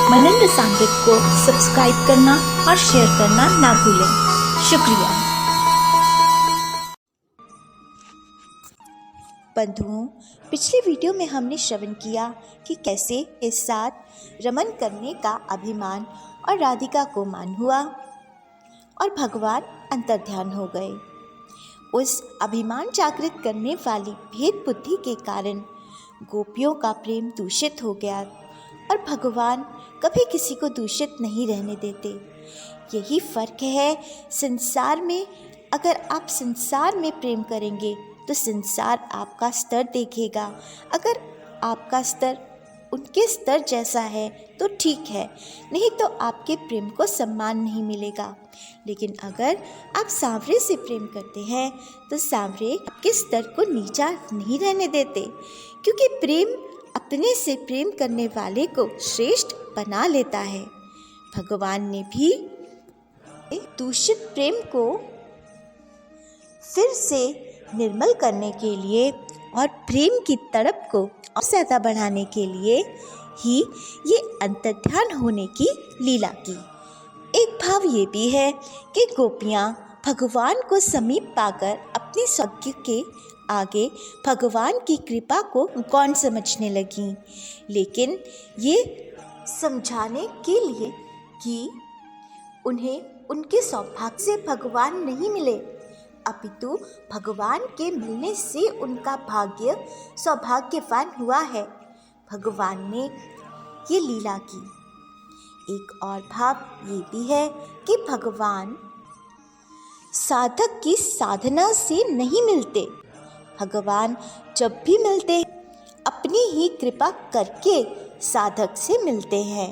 मनिंद्र सांगीत को सब्सक्राइब करना और शेयर करना ना भूलें। शुक्रिया। बंधुओं, पिछले वीडियो में हमने श्रवण किया कि कैसे इस साथ रमन करने का अभिमान और राधिका को मान हुआ और भगवान अंतर्ध्यान हो गए। उस अभिमान जागृत करने वाली भेद बुद्धि के कारण गोपियों का प्रेम दूषित हो गया और भगवान कभी किसी को दूषित नहीं रहने देते। यही फर्क है संसार में। अगर आप संसार में प्रेम करेंगे तो संसार आपका स्तर देखेगा। अगर आपका स्तर उनके स्तर जैसा है तो ठीक है, नहीं तो आपके प्रेम को सम्मान नहीं मिलेगा। लेकिन अगर आप सांवरे से प्रेम करते हैं तो सांवरे आपके स्तर को नीचा नहीं रहने देते, क्योंकि प्रेम अपने से प्रेम करने वाले को श्रेष्ठ बना लेता है। भगवान ने भी दूषित प्रेम को फिर से निर्मल करने के लिए और प्रेम की तड़प को और ज़्यादा बढ़ाने के लिए ही ये अंतर्ध्यान होने की लीला की। एक भाव ये भी है कि गोपियाँ भगवान को समीप पाकर अपने सौभाग्य के आगे भगवान की कृपा को कौन समझने लगीं, लेकिन ये समझाने के लिए कि उन्हें उनके सौभाग्य से भगवान नहीं मिले, अपितु भगवान के मिलने से उनका भाग्य सौभाग्यवान हुआ है। भगवान ने ये लीला की। एक और भाव ये भी है कि भगवान साधक की साधना से नहीं मिलते। भगवान जब भी मिलते हैं अपनी ही कृपा करके साधक से मिलते हैं।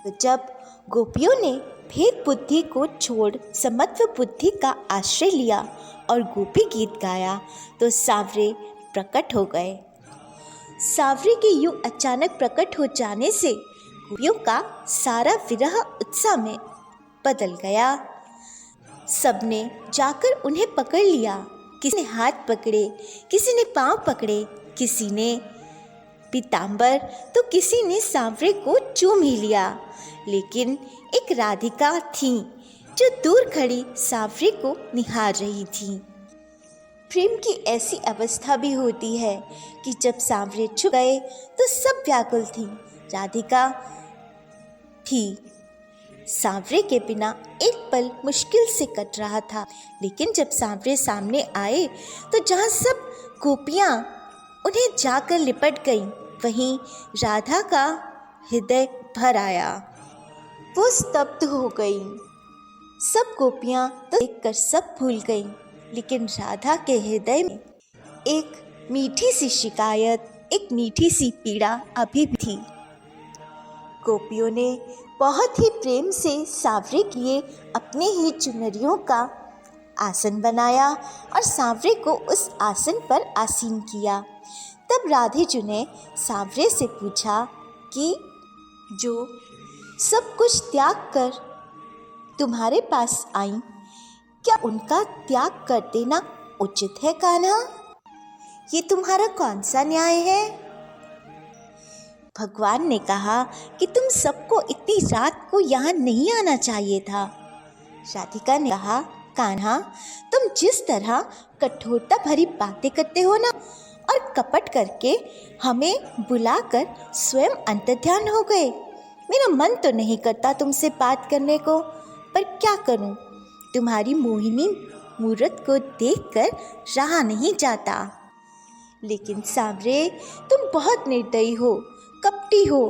तो जब गोपियों ने भेद बुद्धि को छोड़ समत्व बुद्धि का आश्रय लिया और गोपी गीत गाया तो सांवरे प्रकट हो गए। सांवरे के यूं अचानक प्रकट हो जाने से गोपियों का सारा विरह उत्साह में बदल गया। सबने जाकर उन्हें पकड़ लिया। किसी ने हाथ पकड़े, किसी ने पांव पकड़े, किसी ने पीतांबर तो किसी ने सांवरे को चूम ही लिया। लेकिन एक राधिका थी जो दूर खड़ी सांवरे को निहार रही थी। प्रेम की ऐसी अवस्था भी होती है कि जब सांवरे छुप गए तो सब व्याकुल थी। राधिका थी। सांवरे के बिना एक पल मुश्किल से कट रहा था, लेकिन जब सांवरे सामने आए तो जहाँ सब गोपियाँ उन्हें जाकर लिपट गईं, वहीं राधा का हृदय भर आया। वो स्तब्ध हो गई। सब गोपियाँ तो देखकर सब भूल गईं, लेकिन राधा के हृदय में एक मीठी सी शिकायत, एक मीठी सी पीड़ा अभी भी थी। गोपियों ने बहुत ही प्रेम से सांवरे के लिए अपने ही चुनरियों का आसन बनाया और सांवरे को उस आसन पर आसीन किया। तब राधे जी ने सांवरे से पूछा कि जो सब कुछ त्याग कर तुम्हारे पास आई, क्या उनका त्याग कर देना उचित है कान्हा? ये तुम्हारा कौन सा न्याय है? भगवान ने कहा कि तुम सबको इतनी रात को यहाँ नहीं आना चाहिए था। राधिका ने कहा, कान्हा, तुम जिस तरह कठोरता भरी बातें करते हो ना, और कपट करके हमें बुलाकर स्वयं अंतर्ध्यान हो गए। मेरा मन तो नहीं करता तुमसे बात करने को, पर क्या करूं, तुम्हारी मोहिनी मूरत को देखकर रहा नहीं जाता। लेकिन सांवरे, तुम बहुत निर्दयी हो, कपटी हो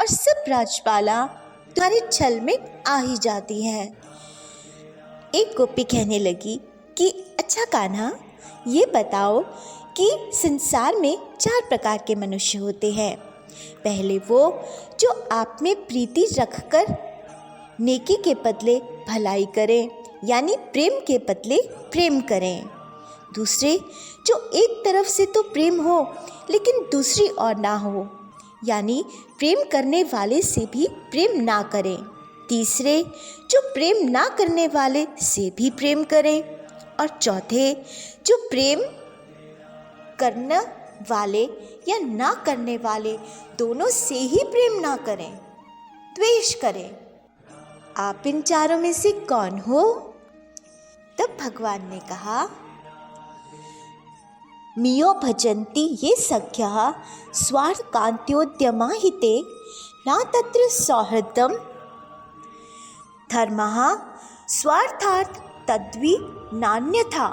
और सब राजपाला तुम्हारे छल में आ ही जाती हैं। एक गोपी कहने लगी कि अच्छा कान्हा, ये बताओ कि संसार में 4 प्रकार के मनुष्य होते हैं। पहले वो जो आप में प्रीति रखकर नेकी के बदले भलाई करें, यानी प्रेम के बदले प्रेम करें। दूसरे जो एक तरफ से तो प्रेम हो लेकिन दूसरी ओर ना हो, यानी प्रेम करने वाले से भी प्रेम ना करें। तीसरे जो प्रेम ना करने वाले से भी प्रेम करें। और चौथे जो प्रेम करने वाले या ना करने वाले दोनों से ही प्रेम ना करें। द्वेष करे। आप इन चारों में से कौन हो? तब भगवान ने कहा, मियो भजन्ति ये सख्यः स्वार्थकान्त्योद्यमा हिते न तत्र सौहृदम् धर्मः स्वार्थात् तद्वि नान्यथा।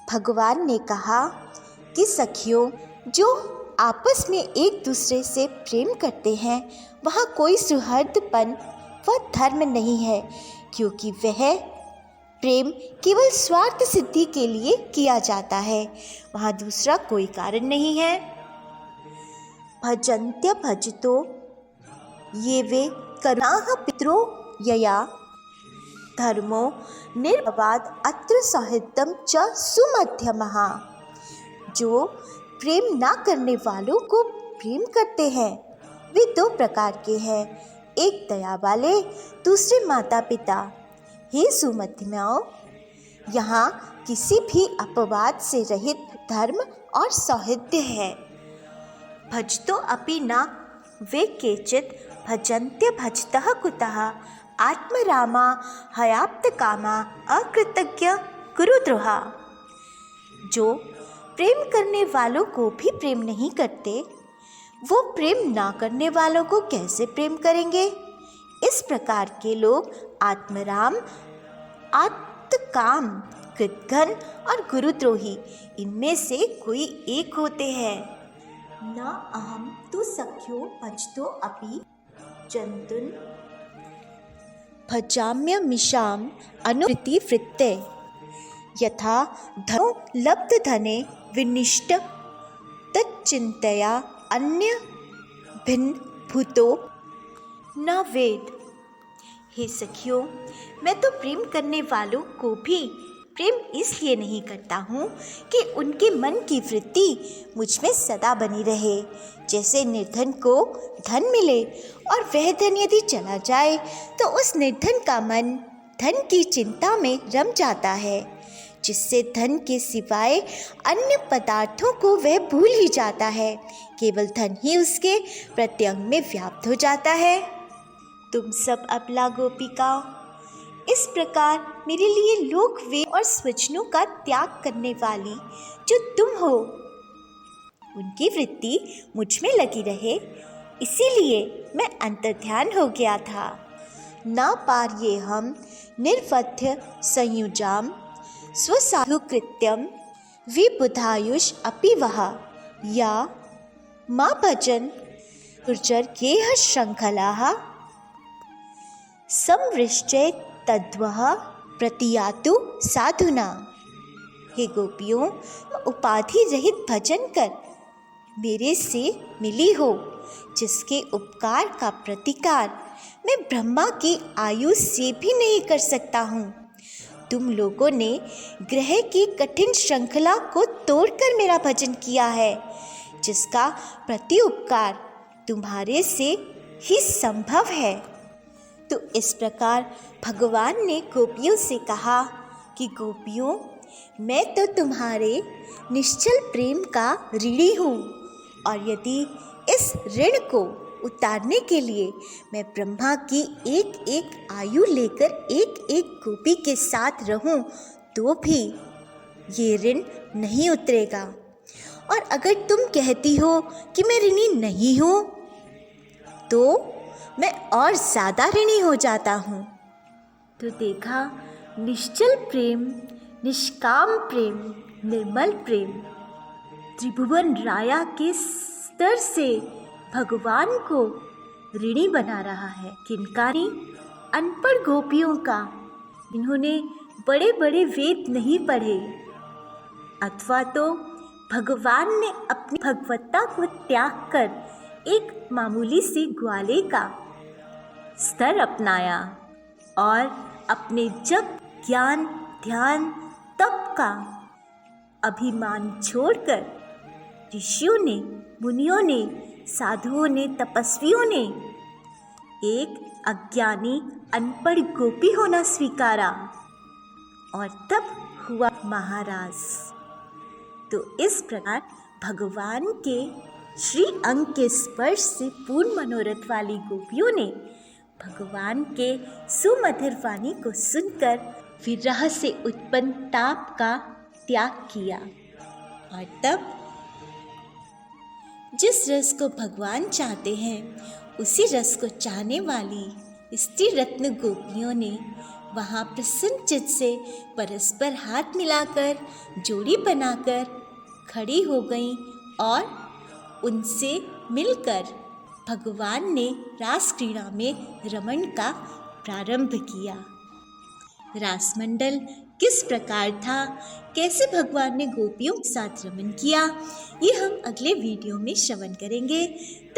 भगवान ने कहा कि सखियों, जो आपस में एक दूसरे से प्रेम करते हैं वहाँ कोई सुहृदपन व धर्म नहीं है, क्योंकि वह प्रेम केवल स्वार्थ सिद्धि के लिए किया जाता है, वहाँ दूसरा कोई कारण नहीं है। भजन्त्य भजतो ये वे करुणाः पितरो यया धर्मो निर्भवाद अत्र सौहृदं च सुमध्यमः। जो प्रेम ना करने वालों को प्रेम करते हैं वे दो प्रकार के हैं, एक दया वाले, दूसरे माता पिता। हे सुमध्यमाओ, यहाँ किसी भी अपवाद से रहित धर्म और सौहार्द है। भजतो अपि न वे केचित् भजन्त्य भजतः कुतः आत्मरामा हयाप्त कामा अकृतज्ञ गुरुद्रोहा। जो प्रेम करने वालों को भी प्रेम नहीं करते, वो प्रेम ना करने वालों को कैसे प्रेम करेंगे? इस प्रकार के लोग आत्मराम, आत्मकाम, कृतघ्न और गुरुद्रोही इनमें से कोई एक होते हैं। न अहम तु सख्यो भजतो अपि जन्तून् भजाम्यमीषाम् अनुवृत्ति वृत्ते यथा धनो लब्ध धने विनिष्ट तच्चिन्तया अन्य भिन्न भूतो न वेद। हे सखियों, मैं तो प्रेम करने वालों को भी प्रेम इसलिए नहीं करता हूँ कि उनके मन की वृत्ति मुझ में सदा बनी रहे। जैसे निर्धन को धन मिले और वह धन यदि चला जाए तो उस निर्धन का मन धन की चिंता में रम जाता है, जिससे धन के सिवाय अन्य पदार्थों को वह भूल ही जाता है। केवल धन ही उसके प्रत्यंग में व्याप्त हो जाता है। तुम सब अबला गोपिकाओं, इस प्रकार मेरे लिए लोक वेद और स्वजनों का त्याग करने वाली जो तुम हो, उनकी वृत्ति मुझ में लगी रहे, इसीलिए मैं अंतर्ध्यान हो गया था। न पार्ये हम निर्वध्य संयुजाम स्वसाधु कृत्यम विबुधायुष अपि वह या माँ भजन गुर्जर गेह श्रृंखलाः संवृश्चै तद्वः प्रतियातु साधुना। हे गोपियों, उपाधि रहित भजन कर मेरे से मिली हो, जिसके उपकार का प्रतिकार मैं ब्रह्मा की आयु से भी नहीं कर सकता हूँ। तुम लोगों ने ग्रह की कठिन श्रृंखला को तोड़कर मेरा भजन किया है, जिसका प्रति उपकार तुम्हारे से ही संभव है। तो इस प्रकार भगवान ने गोपियों से कहा कि गोपियों, मैं तो तुम्हारे निश्चल प्रेम का ऋणी हूँ, और यदि इस ऋण को उतारने के लिए मैं ब्रह्मा की एक एक आयु लेकर एक एक गोपी के साथ रहूं तो भी ये ऋण नहीं उतरेगा। और अगर तुम कहती हो कि मैं ऋणी नहीं हूँ, तो मैं और ज़्यादा ऋणी हो जाता हूँ। तो देखा, निश्चल प्रेम, निष्काम प्रेम, निर्मल प्रेम त्रिभुवन राया के स्तर से भगवान को ऋणी बना रहा है। किनकारी? अनपढ़ गोपियों का, इन्होंने बड़े बड़े वेद नहीं पढ़े, अथवा तो भगवान ने अपनी भगवत्ता को त्याग कर एक मामूली सी ग्वाले का स्तर अपनाया और अपने जप, ज्ञान, ध्यान, तप का अभिमान छोड़कर ऋषियों ने, मुनियों ने, साधुओं ने, तपस्वियों ने एक अज्ञानी अनपढ़ गोपी होना स्वीकारा और तब हुआ महाराज। तो इस प्रकार भगवान के श्री अंग के स्पर्श से पूर्ण मनोरथ वाली गोपियों ने भगवान के सुमधुर वाणी को सुनकर विरह से उत्पन्न ताप का त्याग किया और तब जिस रस को भगवान चाहते हैं उसी रस को चाहने वाली स्त्री रत्न गोपियों ने वहाँ प्रसन्न चित्त से परस्पर हाथ मिलाकर जोड़ी बनाकर खड़ी हो गईं और उनसे मिलकर भगवान ने रास क्रीड़ा में रमण का प्रारंभ किया। रासमंडल किस प्रकार था, कैसे भगवान ने गोपियों के साथ रमण किया, ये हम अगले वीडियो में श्रवण करेंगे।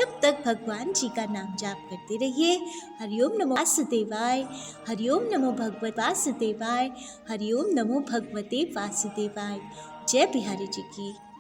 तब तक भगवान जी का नाम जाप करते रहिए। हरिओम नमो वासुदेवाय, हरिओम नमो भगवत वासुदेवाय, हरिओम नमो भगवते वासुदेवाय। जय बिहारी जी की।